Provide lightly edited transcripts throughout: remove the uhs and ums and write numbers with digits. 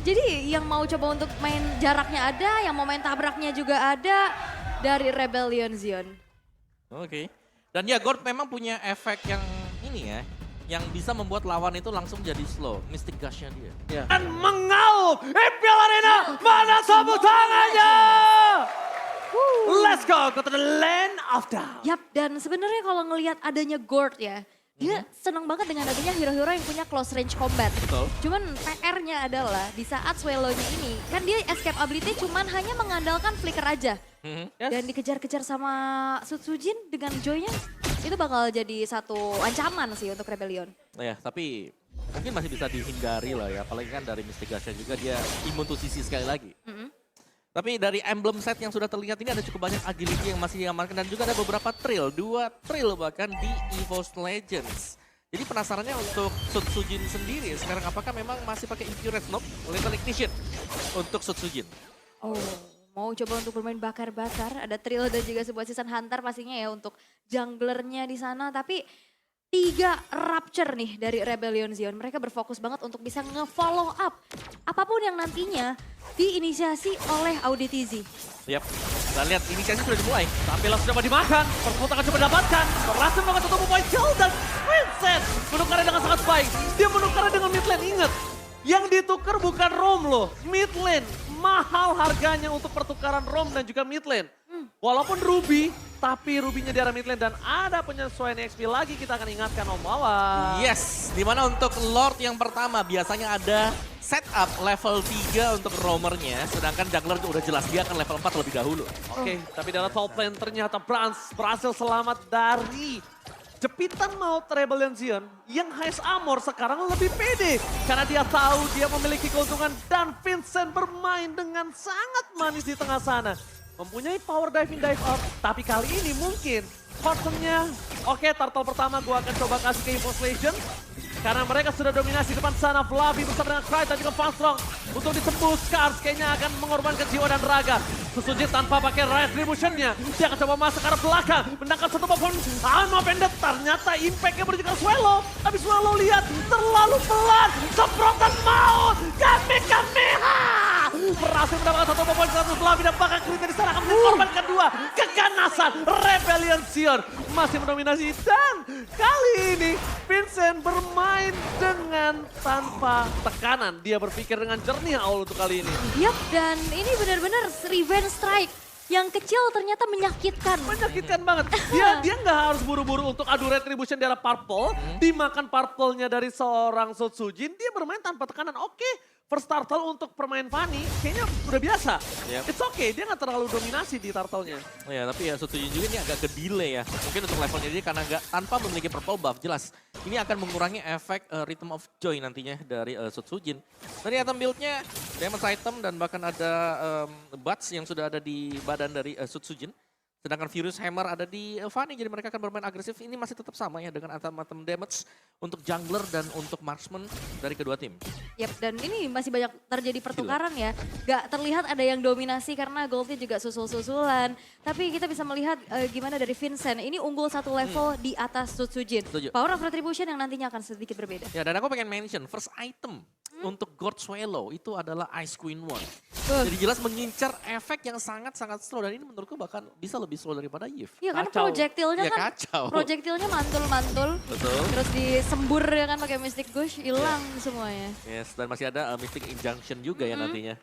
Jadi yang mau coba untuk main jaraknya ada, yang mau main tabraknya juga ada dari Rebellion Zion. Oke. Dan ya Gord memang punya efek yang ini ya. Yang bisa membuat lawan itu langsung jadi slow. Mystic Gush-nya dia. Ya. Dan mengaum Imperial Arena, mana tepuk tangannya? Let's go to the land of down. Yap, dan sebenarnya kalau ngelihat adanya Gord ya, dia seneng banget dengan adanya hero-hero yang punya close range combat. Betul. Cuman PR-nya adalah di saat Swallow-nya ini, kan dia escape ability cuman hanya mengandalkan flicker aja. Yes. Dan dikejar-kejar sama Sutsujin dengan Joy-nya, itu bakal jadi satu ancaman sih untuk Rebellion. Nah ya, tapi mungkin masih bisa dihindari lah ya. Apalagi kan dari Mystic Gush-nya juga dia imun to CC sekali lagi. Tapi dari emblem set yang sudah terlihat ini ada cukup banyak agility yang masih diamankan dan juga ada beberapa trill, 2 trill bahkan di EVOS Legends. Jadi penasarannya untuk Sutsujin sendiri sekarang apakah memang masih pakai Infuriate Snob, Lethal Ignition untuk Sutsujin? Oh, mau coba untuk bermain bakar-bakar, ada Trill dan juga sebuah season Hunter pastinya ya untuk junglernya di sana. Tapi 3 Rapture nih dari Rebellion Zion. Mereka berfokus banget untuk bisa nge-follow up apapun yang nantinya diinisiasi oleh Auditizi. Yap, kita lihat inisiasi sudah dimulai. Tapi langsung dapat dimakan, perputakan coba dapatkan, berhasil melakukan satu point kill dan Vincent menukarnya dengan sangat baik. Dia menukarnya dengan mid lane, ingat. Yang ditukar bukan Rom loh, mid lane. Mahal harganya untuk pertukaran Rom dan juga mid lane. Walaupun Ruby, tapi Ruby-nya di arah mid lane dan ada penyesuaian XP lagi kita akan ingatkan Om Wawan. Yes, dimana untuk Lord yang pertama biasanya ada setup level 3 untuk roamernya, sedangkan jungler udah jelas dia akan level 4 lebih dahulu. Oke, tapi dalam top lane ternyata Brans berhasil selamat dari jepitan maut Rebellion Zion yang highest armor sekarang lebih pede. Karena dia tahu dia memiliki keuntungan dan Vincent bermain dengan sangat manis di tengah sana. Mempunyai power dive in dive out, tapi kali ini mungkin Hortonnya, oke turtle pertama gue akan coba kasih ke EVOS Legends. Karena mereka sudah dominasi depan sana, Flavi bersama dengan Cry dan juga Farstrong. Untuk ditembus, Scars kayaknya akan mengorbankan jiwa dan raga. Susuji tanpa pakai retribution-nya. Dia akan coba masuk ke arah belakang, menangkap satu pohon Alma Pendek. Ternyata impact-nya menuju ke Swallow. Tapi Swallow lihat, terlalu pelan. Semprotan maut, Kamehameha. Berhasil mendapatkan satu pohon satu Flavi dan bahkan Cry di sana akan menjadi korban kedua. Keganasan Rebellion Zion masih mendominasi dan kali ini Vincent bermain dengan tanpa tekanan. Dia berpikir dengan jernih awal untuk kali ini. Yap, dan ini benar-benar revenge strike yang kecil ternyata menyakitkan. Menyakitkan banget. Dia nggak harus buru-buru untuk adu retribution di arah purple. Dimakan purple-nya dari seorang Sutsujin. Dia bermain tanpa tekanan. Oke. First turtle untuk permain Fanny kayaknya udah biasa. Yep. It's okay, dia nggak terlalu dominasi di turtle-nya. Oh ya, tapi ya Sutsujin juga ini agak ke delay ya. Mungkin untuk levelnya dia karena tanpa memiliki purple buff jelas. Ini akan mengurangi efek Rhythm of Joy nantinya dari Sutsujin. Dari item build-nya, damage item dan bahkan ada buds yang sudah ada di badan dari Sutsujin. Sedangkan Furious Hammer ada di Fanny, jadi mereka akan bermain agresif. Ini masih tetap sama ya dengan item-item damage untuk jungler dan untuk marksman dari kedua tim. Yap, dan ini masih banyak terjadi pertukaran ya. Gak terlihat ada yang dominasi karena goldnya juga susul-susulan. Tapi kita bisa melihat gimana dari Vincent. Ini unggul satu level di atas Sutsujin. Setuju. Power of Retribution yang nantinya akan sedikit berbeda. Ya, dan aku pengen mention first item untuk Gord Swallow itu adalah Ice Queen One. Uh. Jadi jelas mengincar efek yang sangat-sangat slow dan ini menurutku bahkan bisa lebih slow daripada Yves. Iya kan Kacau. projectile-nya Ya, kan, kacau. projectile-nya mantul-mantul. Betul. Terus disembur ya kan pakai Mystic Gush, hilang semuanya. Yes, dan masih ada Mystic Injunction juga ya nantinya.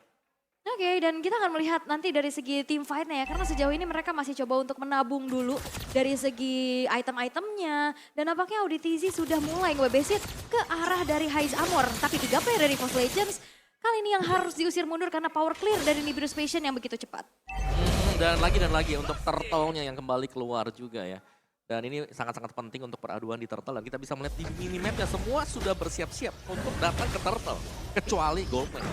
Oke, dan kita akan melihat nanti dari segi team fight-nya ya. Karena sejauh ini mereka masih coba untuk menabung dulu dari segi item-itemnya. Dan nampaknya Auditizi sudah mulai ngebesit ke arah dari Highest Armor. Tapi 3 player dari EVOS Legends kali ini yang harus diusir mundur karena power clear dari Nibiru's Passion yang begitu cepat. Dan lagi untuk turtle-nya yang kembali keluar juga ya. Dan ini sangat-sangat penting untuk peraduan di turtle dan kita bisa melihat di minimapnya semua sudah bersiap-siap untuk datang ke turtle. Kecuali Goldman.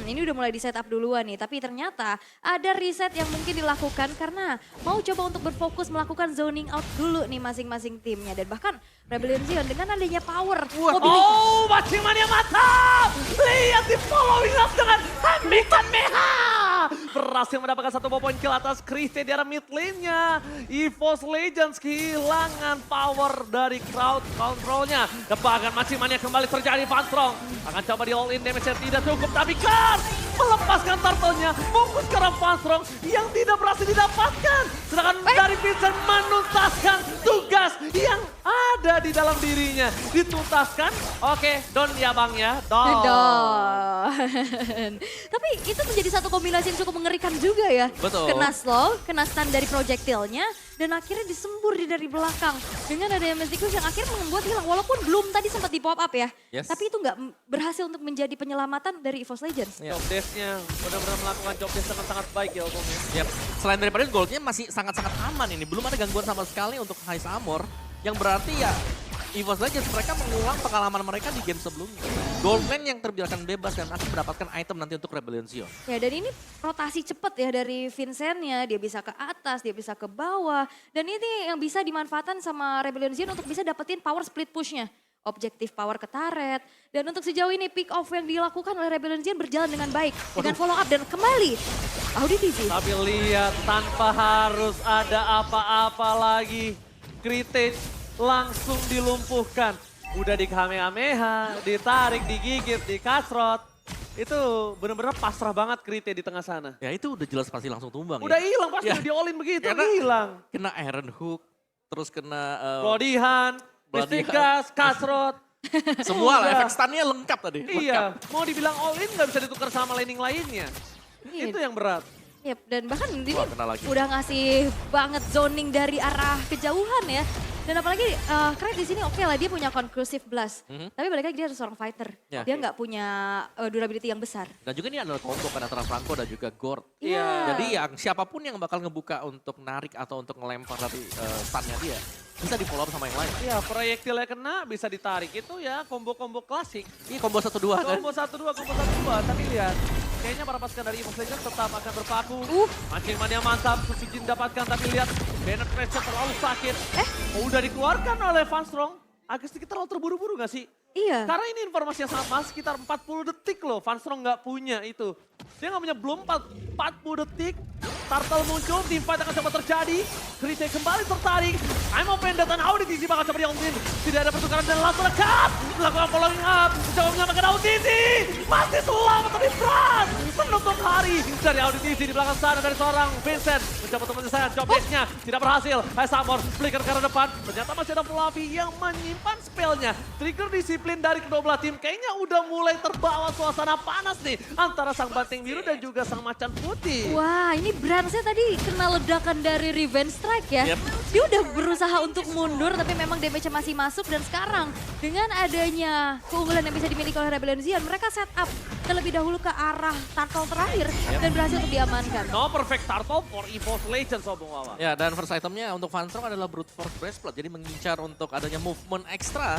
Ini udah mulai di setup duluan nih, tapi ternyata ada reset yang mungkin dilakukan karena mau coba untuk berfokus melakukan zoning out dulu nih masing-masing timnya. Dan bahkan Rebellion Zion dengan adanya power. Oh, macingannya mantap! Lihat di following up dengan Kamehameha! berhasil mendapatkan 1 poin kill atas Christie di arah mid lane-nya. EVOS Legends kehilangan power dari crowd control-nya. Tebakan Maximania kembali terjadi. Vanstrong akan coba di all-in, damage-nya tidak cukup. Tapi Kar melepaskan turtle-nya, fokus ke arah Vanstrong yang tidak berhasil didapatkan. Sedangkan dari Vincent menuntaskan tugas yang ada di dalam dirinya. Dituntaskan, oke, Don ya bang ya, Don. Don. Tapi itu menjadi satu kombinasi yang cukup mengerikan juga ya. Betul. Kena slow, kena stun dari projektilnya, dan akhirnya disembur dari belakang. Dengan adanya Mysticus yang akhirnya membuat hilang. Walaupun belum tadi sempat di pop up ya. Yes. Tapi itu nggak berhasil untuk menjadi penyelamatan dari EVOS Legends. Ya. Job desk-nya benar-benar melakukan job desk dengan sangat baik ya Om. Yap. Selain daripada goldnya masih sangat-sangat aman ini. Belum ada gangguan sama sekali untuk Heist Armor. Yang berarti ya EVOS Legends mereka mengulang pengalaman mereka di game sebelumnya. Goldman yang terbiarkan bebas dan akan mendapatkan item nanti untuk Rebellion Sion. Ya dan ini rotasi cepat ya dari Vincent-nya. Dia bisa ke atas, dia bisa ke bawah. Dan ini yang bisa dimanfaatkan sama Rebellion Sion untuk bisa dapetin power split push-nya. Objektif power ke turret. Dan untuk sejauh ini pick off yang dilakukan oleh Rebellion Sion berjalan dengan baik. Dengan follow up dan kembali Auditisi. Tapi lihat tanpa harus ada apa-apa lagi. Kritik langsung dilumpuhkan. Udah di Kamehameha, ditarik, digigit, dikasrot. Itu bener-bener pasrah banget Krite di tengah sana. Ya itu udah jelas pasti langsung tumbang Udah ya. hilang pasti, Ya. udah di-all-in begitu, Karena hilang. Kena Iron Hook, terus kena Brodihan, Bloody Mystic Gas, kasrot. semua lah, Udah. efek stunnya lengkap tadi. Iya, mau dibilang all-in nggak bisa ditukar sama laning lainnya. Iya. Itu yang berat. Yep, dan bahkan ini Wah, kena lagi. udah ngasih banget zoning dari arah kejauhan ya. Dan apalagi Krait di sini oke lah dia punya conclusive blast. Tapi balik lagi dia harus seorang fighter. Ya. Dia nggak punya durability yang besar. Dan juga ini adalah combo kan antara Franco dan juga Gord. Iya. Jadi yang siapapun yang bakal ngebuka untuk narik atau untuk ngelempar dari stunnya dia, bisa di follow up sama yang lain. Iya, proyektilnya kena bisa ditarik. Itu ya combo-combo klasik. Ini combo 1-2 kan? Combo 1-2, combo 1-2. Tapi lihat, kayaknya para pasukan dari EVOS Legends tetap akan berpaku. Mancing mania mantap, Susujin dapatkan. Tapi lihat, Bennett Pressure terlalu sakit. Udah dikeluarkan oleh Van Strong. Agak sedikit terlalu terburu-buru gak sih? Iya. Karena ini informasi yang sangat mahal, sekitar 40 detik loh. Van Strong nggak punya itu. Dia nggak punya belum 40 detik. Turtle muncul, teamfight akan coba terjadi. Krite kembali tertarik. I'm open dan Auditisi bakal coba diongkin. Tidak ada pertukaran dan langsung dekat. Melakukan following up. Coba menyamakan Auditisi. Masih selamat tapi berat. Menutup hari dari Auditisi di belakang sana dari seorang Vincent. Mencoba untuk menyelesaikan job desk-nya. Tidak berhasil. Samor flicker ke arah depan. Ternyata masih ada Fluffy yang menyimpan spellnya. Trigger disiplin dari kedua belah tim. Kayaknya udah mulai terbawa suasana panas nih. Antara sang banting biru dan juga sang macan putih. Wah ini Bransnya tadi kena ledakan dari Revenge Strike ya. Yep. Dia udah berusaha untuk mundur tapi memang damage-nya masih masuk. Dan sekarang dengan adanya keunggulan yang bisa dimiliki oleh Rebellion Sion, mereka set up terlebih dahulu ke arah turtle terakhir dan berhasil untuk diamankan. No perfect turtle for EVOS Legends, Obong Wawa. Ya, dan first itemnya untuk Van Strong adalah Brute Force Breastplate. Jadi mengincar untuk adanya movement ekstra.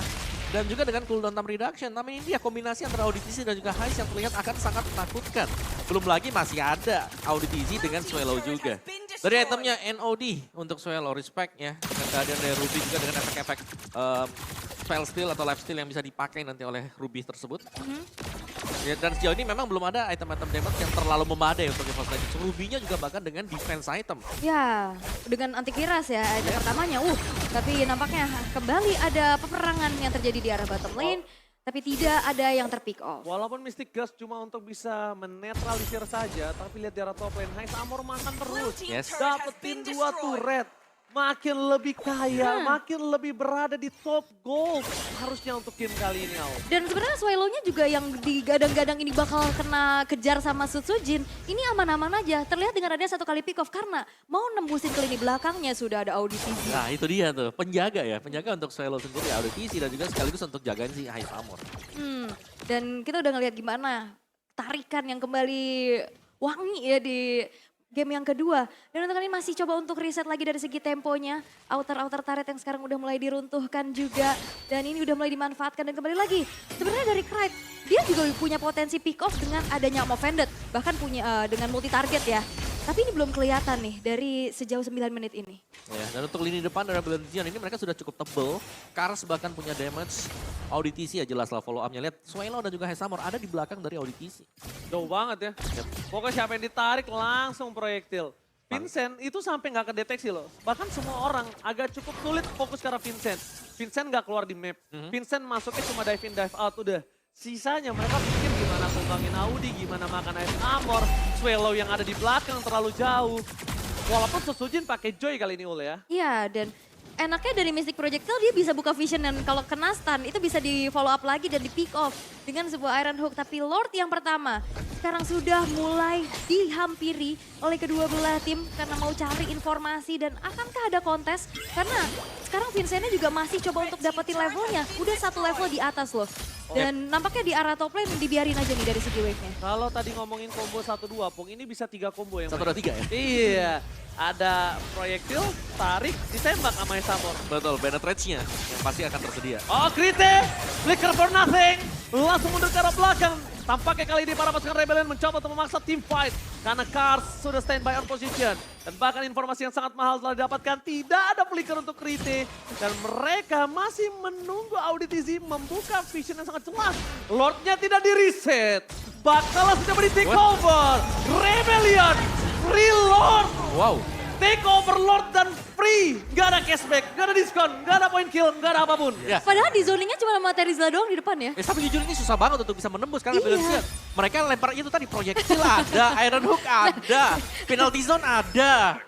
Dan juga dengan cooldown time reduction. Tapi ini dia kombinasi antara Auditisi dan juga Heist yang terlihat akan sangat menakutkan. Belum lagi masih ada Auditisi dengan Swallow juga. Dari itemnya NOD untuk Swallow, respect ya. Dengan kehadiran dari Ruby juga dengan efek-efek spell steal atau life steal yang bisa dipakai nanti oleh Ruby tersebut. Ya, dan sejauh ini memang belum ada item-item damage yang terlalu memadai untuk EVOS Legends. Ruby-nya juga bahkan dengan defense item. Ya, dengan anti-kiras ya ada pertamanya. Tapi nampaknya kembali ada peperangan yang terjadi di arah bottom lane. Tapi tidak ada yang terpick off. Walaupun Mystic Gust cuma untuk bisa menetralisir saja, tapi lihat di arah top lane, Heist Armor makan terus. Yes. Dapetin 2 turret. Makin lebih kaya, makin lebih berada di top gold. Harusnya untuk game kali ini, Al. Dan sebenarnya Swallow-nya juga yang digadang-gadang ini bakal kena kejar sama Sutsujin. Ini aman-aman aja. Terlihat dengan adanya satu kali pick off karena mau nembusin ke lini belakangnya sudah ada Auditisi. Nah itu dia tuh, penjaga ya. Penjaga untuk Swallow sendiri, Auditisi dan juga sekaligus untuk jagain si Heist Armor. Dan kita udah ngelihat gimana tarikan yang kembali wangi ya di game yang kedua. Dan untuk kali ini masih coba untuk reset lagi dari segi temponya. Outer-outer turret yang sekarang udah mulai diruntuhkan juga. Dan ini udah mulai dimanfaatkan dan kembali lagi. Sebenarnya dari Krait, dia juga punya potensi pick off dengan adanya Offended. Bahkan punya dengan multi target ya. Tapi ini belum kelihatan nih dari sejauh 9 menit ini. Ya, dan untuk lini depan dari Rebellion Zion ini mereka sudah cukup tebel. Kars bahkan punya damage. AudiTC ya jelas lah follow up-nya. Lihat Swelo dan juga Hesamor ada di belakang dari AudiTC. Jauh banget ya. Pokoknya siapa yang ditarik langsung proyektil. Vincent itu sampai nggak kedeteksi loh. Bahkan semua orang agak cukup sulit fokus ke arah Vincent. Vincent nggak keluar di map. Vincent masuknya cuma dive in, dive out udah. Sisanya mereka pikir gimana tumbangin Audi, gimana makan Ice Armor. Swallow yang ada di belakang terlalu jauh. Walaupun Sosujin pakai Joy kali ini Ul ya. Iya, dan enaknya dari Mystic Projectile dia bisa buka vision dan kalau kena stun itu bisa di follow up lagi dan di pick off dengan sebuah Iron Hook. Tapi Lord yang pertama sekarang sudah mulai dihampiri oleh kedua belah tim karena mau cari informasi dan akankah ada kontes? Karena sekarang Vincentnya juga masih coba untuk dapetin levelnya. Udah satu level di atas loh. Dan nampaknya di arah top lane dibiarin aja nih dari segi wave-nya. Kalau tadi ngomongin combo 1-2, Pung, ini bisa 3 combo yang 1, 2, 3 ya? Iya, ada proyektil, tarik, ditembak sama Hesamor. Betul, penetrate-nya yang pasti akan tersedia. Oh, Krite, flicker for nothing, langsung mundur ke arah belakang. Tampaknya kali ini para pasukan Rebellion mencoba untuk memaksa team fight. Karena Kars sudah standby on position. Dan bahkan informasi yang sangat mahal telah didapatkan. Tidak ada flicker untuk Krite. Dan mereka masih menunggu AudiTC membuka vision yang sangat jelas. Lordnya tidak di-reset. Bakalah sudah di take over. Rebellion, free Lord. Wow. Take over Lord dan free. Gak ada cashback, gak ada diskon, gak ada point kill, gak ada apapun. Ya. Padahal di zoningnya cuma sama Terizla doang di depan ya. Tapi jujur ini susah banget untuk bisa menembus karena Iya. Rebellion Zion. Mereka lempar itu tadi proyektil ada, Iron Hook ada, penalty zone ada.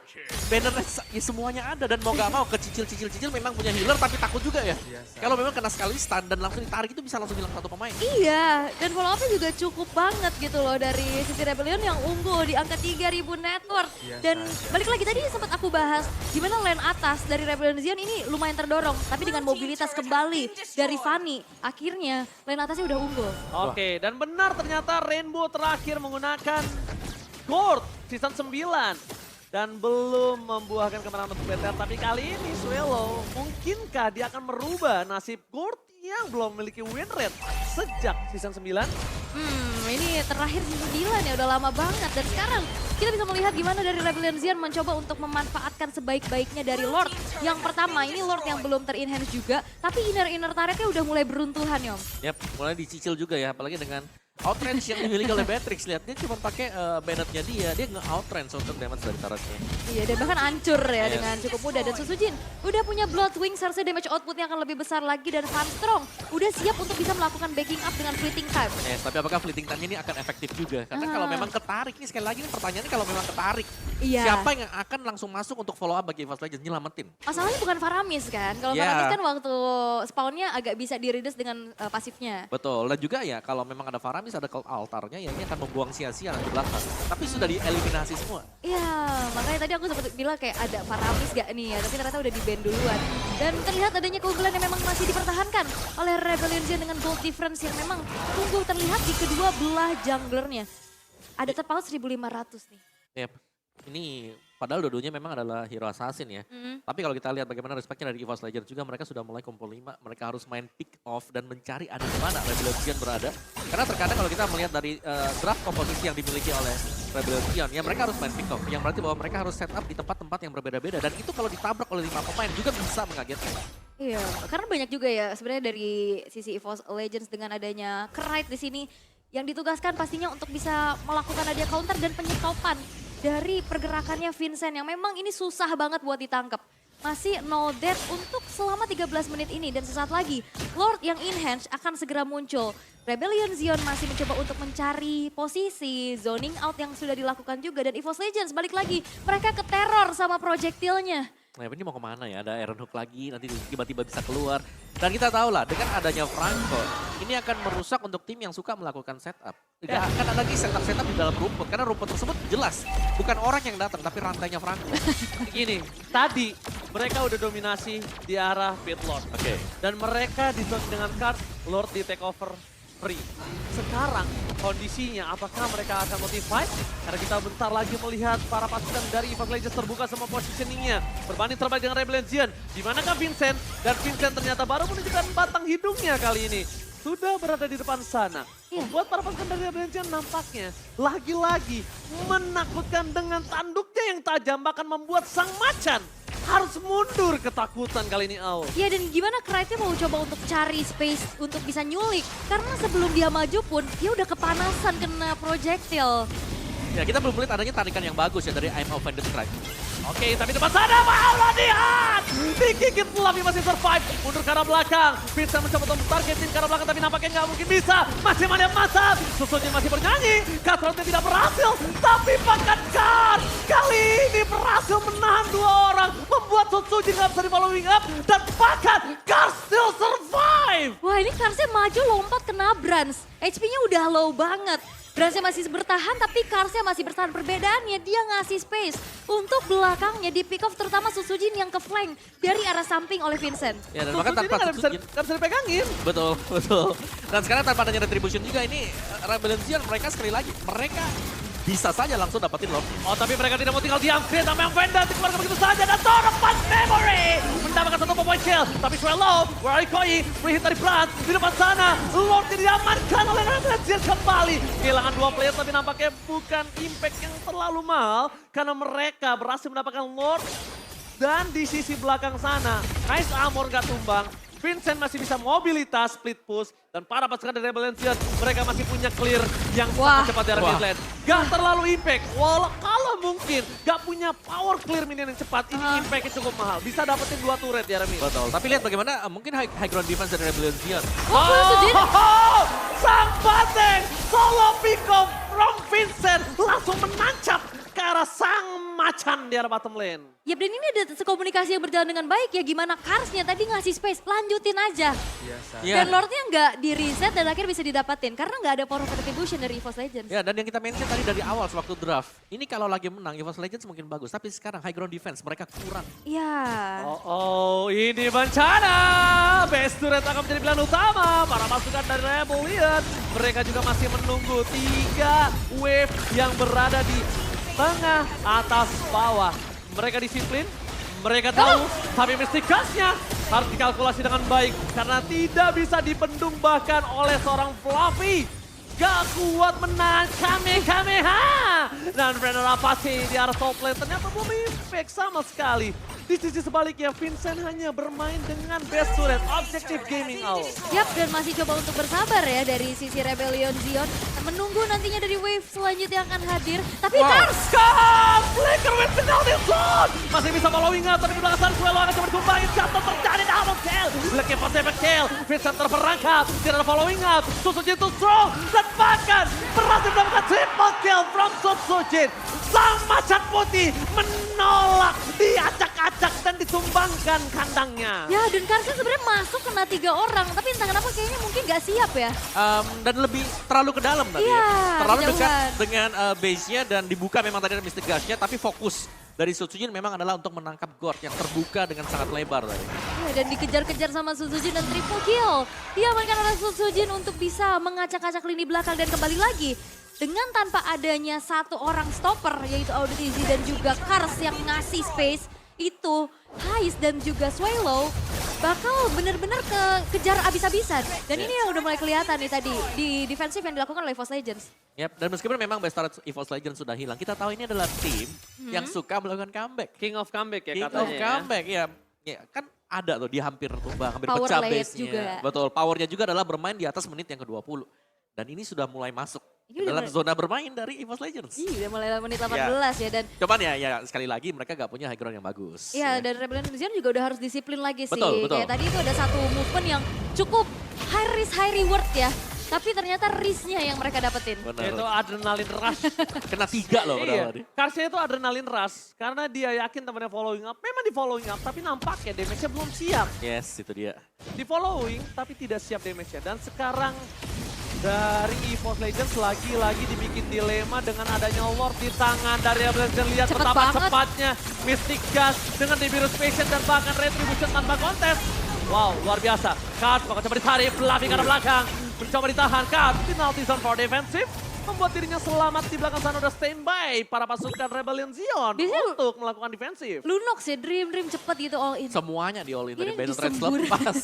Banner ya semuanya ada dan mau gak mau kecicil-cicil memang punya healer tapi takut juga ya. Kalau memang kena sekali stun dan langsung ditarik itu bisa langsung hilang satu pemain. Iya, dan follow up-nya juga cukup banget gitu loh dari sisi Rebellion yang unggul di angka 3000 net worth. Dan balik lagi tadi sempat aku bahas gimana lane atas dari Rebellion Zion ini lumayan terdorong. Tapi dengan mobilitas kembali dari Fanny, akhirnya lane atasnya udah unggul. Oke, dan benar ternyata Rainbow terakhir menggunakan Gord season 9. Dan belum membuahkan kemenangan untuk BTR. Tapi kali ini Swallow, mungkinkah dia akan merubah nasib Gord yang belum memiliki win rate sejak season 9? Ini terakhir season 9 ya, udah lama banget. Dan sekarang kita bisa melihat gimana dari Rebellion Zion mencoba untuk memanfaatkan sebaik-baiknya dari Lord. Yang pertama, ini Lord yang belum ter-enhance juga. Tapi inner turretnya udah mulai beruntuhan, Yom. Yap, mulai dicicil juga ya, apalagi dengan outrange yang dimiliki oleh Matrix. Lihat, dia cuma pakai bannetnya dia nge-outrange untuk damage dari turretnya. Iya, dan bahkan hancur ya Yes. dengan cukup mudah. Dan Sosujin udah punya Bloodwing, seharusnya damage outputnya akan lebih besar lagi. Dan Van Strong udah siap untuk bisa melakukan backing up dengan fleeting time. Yes, tapi apakah fleeting time ini akan efektif juga? Karena kalau memang ketarik, ini sekali lagi ini pertanyaannya kalau memang ketarik. Iya. Siapa yang akan langsung masuk untuk follow up bagi EVOS Legends nyelamatin? Masalahnya bukan Faramis kan. Kalau Yeah. Faramis kan waktu spawnnya agak bisa di-reduce dengan pasifnya. Betul, dan juga ya kalau memang ada Faramis, ada Cult Altarnya ya ini akan membuang sia-sia nanti belakang. Tapi sudah dieliminasi semua. Iya, makanya tadi aku sempat bilang kayak ada Faramis gak nih ya, tapi ternyata udah di-ban duluan. Dan terlihat adanya keunggulan yang memang masih dipertahankan oleh Rebellion Zion dengan gold difference yang memang tunggu terlihat di kedua belah junglernya. Ada terpaut 1.500 nih. Yep. Ini padahal dua-duanya memang adalah hero assassin ya. Tapi kalau kita lihat bagaimana respectnya dari EVOS Legends juga mereka sudah mulai kumpul 5. Mereka harus main pick off dan mencari ada di mana Rebellion Zion berada. Karena terkadang kalau kita melihat dari draft komposisi yang dimiliki oleh Rebellion Zion, ya mereka harus main pick off. Yang berarti bahwa mereka harus set up di tempat-tempat yang berbeda-beda. Dan itu kalau ditabrak oleh 5 pemain juga bisa mengagetkan. Iya, karena banyak juga ya sebenarnya dari sisi EVOS Legends dengan adanya Krait di sini yang ditugaskan pastinya untuk bisa melakukan adanya counter dan penyetopan dari pergerakannya Vincent yang memang ini susah banget buat ditangkap. Masih no death untuk selama 13 menit ini dan sesaat lagi Lord yang enhance akan segera muncul. Rebellion Zion masih mencoba untuk mencari posisi, zoning out yang sudah dilakukan juga dan EVOS Legends balik lagi mereka ke teror sama projektilnya. Nah ini mau kemana ya, ada Iron Hook lagi, nanti tiba-tiba bisa keluar. Dan kita tahu lah, dengan adanya Franco, ini akan merusak untuk tim yang suka melakukan setup. Tidak akan ada lagi setup-setup di dalam rumput, karena rumput tersebut jelas. Bukan orang yang datang, tapi rantainya Franco. Gini, tadi mereka udah dominasi di arah pit Lord. Oke. Dan mereka di dengan card Lord di take over free. Sekarang kondisinya apakah mereka akan motivate? Karena kita bentar lagi melihat para pasukan dari EVOS Legends terbuka semua positioningnya. Berbanding terbaik dengan Rebellion Zion. Dimanakah Vincent? Dan Vincent ternyata baru menunjukkan batang hidungnya kali ini. Sudah berada di depan sana. Iya. Buat para pasukan dari Rebellion nampaknya lagi-lagi menakutkan dengan tanduknya yang tajam, bahkan membuat sang macan harus mundur ketakutan kali ini Ao. Ya dan gimana Krite mau coba untuk cari space untuk bisa nyulik. Karena sebelum dia maju pun dia udah kepanasan kena projectile. Ya kita belum melihat adanya tarikan yang bagus ya dari I'm Offended Strike. Oke, tapi depan sana malah lihat. Digigit Fluffy masih survive. Mundur ke arah belakang. Vincent mencoba untuk targetin ke arah belakang tapi nampaknya nggak mungkin bisa. Masih melihat masa. Susunya masih bernyanyi. Cutthroatnya tidak berhasil. Tapi bahkan Kar kali ini berhasil menahan 2 orang. Membuat Susuji nggak bisa di following up. Dan bahkan Kar still survive. Wah ini Karsnya maju lompat kena Brans. HP-nya udah low banget. Bransnya masih bertahan tapi Karsnya masih bertahan. Perbedaannya dia ngasih space untuk belakangnya di pick off terutama Susujin yang ke flank dari arah samping oleh Vincent. Ya dan bahkan tanpa Sutsujin. Nggak bisa dipegangin. Betul, betul. Dan sekarang tanpa adanya retribution juga ini Rebellion mereka sekali lagi mereka bisa saja langsung dapetin loh. Oh tapi mereka tidak mau tinggal diam. Create sama yang Venda dikeluarkan begitu saja dan Torepan Memory mendapatkan 1 point kill. Tapi Swallow, where are you going? Free hit dari Brand di depan sana. Lord diamankan oleh Rebellion kembali. Kehilangan 2 player tapi nampaknya bukan impact yang terlalu mahal karena mereka berhasil mendapatkan Lord. Dan di sisi belakang sana, Nice Armor gak tumbang. Vincent masih bisa mobilitas, split push. Dan para pasukan dari Rebellion mereka masih punya clear yang sangat cepat dari mid lane. Gak terlalu impact, walau kalau mungkin gak punya power clear minion yang cepat, ini impactnya cukup mahal. Bisa dapetin 2 turret ya Remy. Betul, tapi lihat bagaimana mungkin high ground defense dari Rebellion. Sang Bateng, solo pick off from Vincent, langsung menancap ke arah sang macan di arah bottom lane. Ya dan ini ada komunikasi yang berjalan dengan baik ya gimana Karsnya tadi ngasih space lanjutin aja. Ya. Dan Lordnya nggak di reset dan akhirnya bisa didapatin karena nggak ada power of retribution dari EVOS Legends. Ya dan yang kita mention tadi dari awal sewaktu draft, ini kalau lagi menang EVOS Legends mungkin bagus, tapi sekarang high ground defense mereka kurang. Iya. Oh, ini bencana. Best turret akan menjadi pilihan utama. Para pasukan dari Rebellion, mereka juga masih menunggu 3 wave yang berada di tengah, atas, bawah. Mereka disiplin, mereka tahu, tapi Mystic Gas-nya harus dikalkulasi dengan baik. Karena tidak bisa dibendung bahkan oleh seorang Fluffy. Gak kuat menahan Kamehameha. Dan Brenner Apathy di arah top lane ternyata belum impact sama sekali. Di sisi sebaliknya, Vincent hanya bermain dengan best turret, Objective Gaming Out. Yap, dan masih coba untuk bersabar ya dari sisi Rebellion Zion. Menunggu nantinya dari wave selanjutnya akan hadir. Tapi Kars! Flicker with penalty zone! Masih bisa following up, tapi di belakang sana Swallow akan coba dikumbangin. Jatuh terjadi double kill. Looking for seven kill. Vincent terperangkap, tidak ada following up. Susujin too strong. Dan bahkan berhasil mendapatkan triple kill from Susujin. Sang macan putih menolak, diacak-acak dan ditumbangkan kandangnya. Ya, dan Karsnya sebenarnya masuk kena 3 orang. Tapi entah kenapa kayaknya mungkin gak siap ya. Dan lebih terlalu ke dalam tadi Iya, ya. Terlalu dekat kejauhan. dengan base-nya dan dibuka memang tadi ada Mystic Gas-nya, tapi fokus dari Sutsujin memang adalah untuk menangkap Gord yang terbuka dengan sangat lebar tadi. Ya, dan dikejar-kejar sama Susujin dan triple kill. Diamankan oleh Susujin untuk bisa mengacak-acak lini belakang dan kembali lagi. Dengan tanpa adanya 1 orang stopper yaitu Auditizi dan juga Kars yang ngasih space. Itu Hais dan juga Swallow bakal bener-bener kejar abis-abisan. Dan ini yang udah mulai kelihatan nih tadi di defensif yang dilakukan oleh EVOS Legends. Yap, dan meskipun memang best turret EVOS Legends sudah hilang, kita tahu ini adalah tim yang suka melakukan comeback. King of comeback ya King katanya. of comeback, ya. Ya kan ada tuh dia hampir tumbang, hampir Power pecah late base-nya. juga. Betul, powernya juga adalah bermain di atas menit yang ke-20. Dan ini sudah mulai masuk Ini udah dalam mulai- zona bermain dari EVOS Legends. Iya, udah mulai menit 18 ya dan Cuman ya sekali lagi mereka gak punya high ground yang bagus. iya dan Rebellion Zion juga udah harus disiplin lagi sih. Betul, betul. Kayak tadi itu ada satu movement yang cukup high risk high reward ya. Tapi ternyata risk-nya yang mereka dapetin. Benar. Itu adrenalin rush. Kena 3 loh padahal Iya, tadi. Karsnya itu adrenalin rush. Karena dia yakin temannya following up. Memang di following up, tapi nampaknya damage-nya belum siap. Yes, itu dia. Di following, tapi tidak siap damage-nya. Dan sekarang dari EVOS Legends lagi-lagi dibikin dilema dengan adanya Lord di tangan dari Rebellion. Lihat Cepet betapa banget. cepatnya Mystic Gas dengan Debirus Patient dan bahkan Retribution tanpa kontes. Wow, luar biasa. Kars bakal coba ditarik, Fluffy ke arah belakang. Mencoba ditahan, Kars penalty zone for defensive. membuat dirinya selamat di belakang sana. Udah standby para pasukan Rebellion Zion Biasanya untuk melakukan defensif. Lunox ya, Dream cepet gitu all in. Semuanya di all in dari Ini Battle Trance disembur. lepas.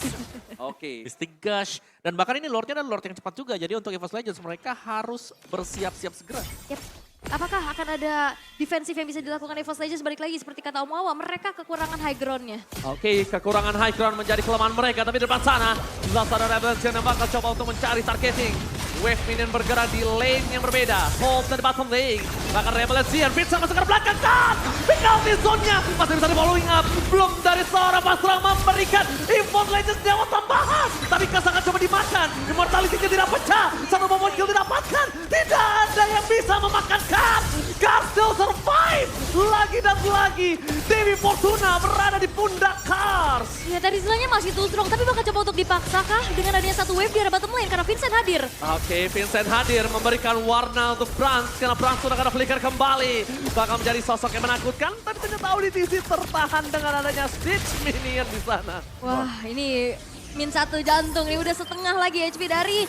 Oke. Mystic Gush. Dan bahkan ini Lordnya adalah Lord yang cepat juga. Jadi untuk EVOS Legends mereka harus bersiap-siap segera. Yep. Apakah akan ada defensif yang bisa dilakukan EVOS Legends balik lagi seperti kata Om Wawa, mereka kekurangan high ground-nya. Oke, kekurangan high ground menjadi kelemahan mereka. Tapi di depan sana, jelas ada Rebellion Zion yang bakal coba untuk mencari targeting. Wave minion bergerak di lane yang berbeda. Hold dari bottom lane. Bahkan Rebellion Zion, Pizza masuk ke belakang kan. Penalty zone-nya masih bisa di following up. Belum dari seorang Pasrang memberikan EVOS Legends nyawa tambahan. Tapi Kasangan coba dimakan. Immortality-nya tidak pecah. Satu moment kill didapatkan. Tidak ada yang bisa memakan Kars. Kars still survive. Lagi dan lagi. Dewi Fortuna berada di pundak Kars. Ya tadi istilahnya masih too strong, tapi bakal coba untuk dipaksa kah dengan adanya satu wave di arah bottom lane karena Vincent hadir. Oke, Vincent hadir memberikan warna untuk Brans karena Brans sudah kena flicker kembali. Bakal menjadi sosok yang menakutkan, tapi ternyata Auditisi tertahan dengan adanya Stitch minion di sana. Wah ini min 1 jantung, ini udah setengah lagi HP dari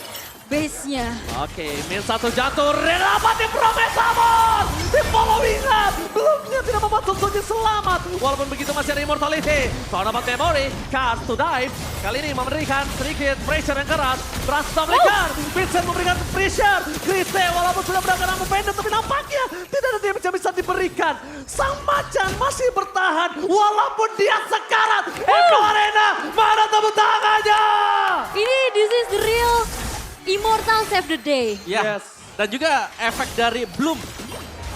base-nya. Oke, min 1 jatuh, dapat di Promise Amor! Di following up, belumnya tidak membuat Sunsunji selamat. Walaupun begitu masih ada Immortality. Soal dapat memory, Cars to dive. Kali ini memberikan sedikit pressure yang keras. Beras flicker, Vincent memberikan pressure. Chrise walaupun sudah berangkat rambut pendek, tapi nampaknya tidak ada damage yang bisa diberikan. Sang macan masih bertahan, walaupun dia sekarat. Echo Arena, mana tepuk tangannya? Ini this is the real Immortal Save the Day. Ya. Yes. Dan juga efek dari Bloom.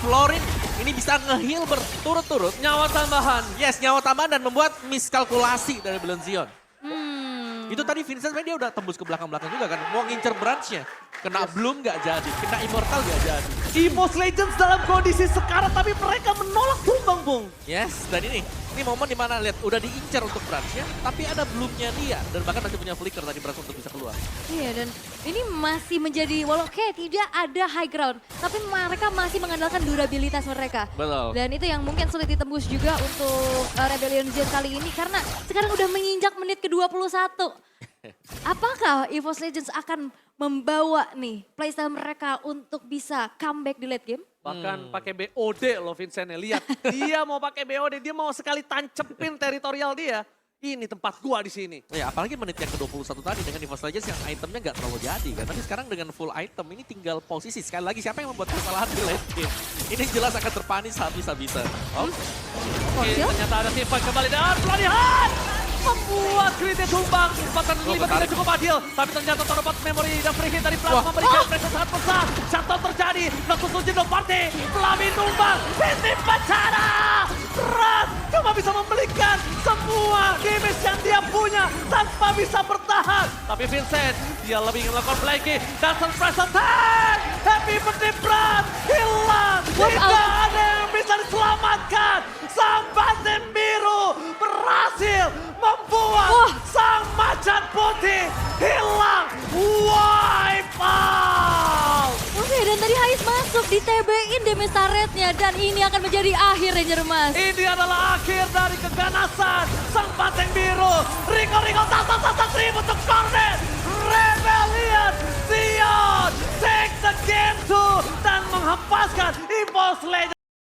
Florin ini bisa nge-heal berturut-turut. Nyawa tambahan. Yes, nyawa tambahan dan membuat miskalkulasi dari Rebellion Zion. Hmm. Itu tadi Vincent sebenarnya dia udah tembus ke belakang-belakang juga kan. Mau ngincer branch-nya. Kena Bloom gak jadi, kena Immortal gak jadi. EVOS Legends dalam kondisi sekarat tapi mereka menolak tumbang, Bung. Yes, dan ini momen dimana lihat udah diincar untuk branch-nya, tapi ada Bloom-nya dia. Dan bahkan masih punya flicker tadi branch untuk bisa keluar. Iya dan ini masih menjadi walau tidak ada high ground, tapi mereka masih mengandalkan durabilitas mereka. Betul. Dan itu yang mungkin sulit ditembus juga untuk Rebellion Zion kali ini karena sekarang udah menginjak menit ke-21. Apakah EVOS Legends akan membawa nih playstyle mereka untuk bisa comeback di late game? Bahkan pakai BOD loh Vincent, lihat. Dia mau pakai BOD, dia mau sekali tancepin teritorial dia. Ini tempat gua di sini. Ya apalagi menit yang ke-21 tadi dengan EVOS Legends yang itemnya nggak terlalu jadi kan. Tapi sekarang dengan full item ini tinggal posisi. Sekali lagi siapa yang membuat kesalahan di late game. Ini jelas akan terpanis habis-habisan. Oh. Oke, ternyata ada Tifa kembali dan pelatihan. Membuat Krite tumbang. Bahkan Libat tidak cukup adil. Tapi ternyata terdapat memori dan free hit dari Plasma memberikan pressure sangat besar. Shutdown terjadi. Langsung Sunjin Party. Pelami tumbang. Bisnis Pacana. Berat. Cuma bisa membelikan semua damage yang dia punya. Tanpa bisa bertahan. Tapi Vincent. Dia lebih ingin melakukan flanking. Dan surprise attack. Happy birthday Brad. Hilang. Tidak ada yang bisa diselamatkan. Sang Batin Biru berhasil membuat sang macan putih hilang. Wipe out. Oke dan tadi Hais masuk di TB-in damage turret-nya dan ini akan menjadi akhir Ranger Mas. Ini adalah akhir dari keganasan sang Batin Biru. Riko tak seribu untuk corner. Rebellion Zion take the game to dan menghempaskan EVOS Legends.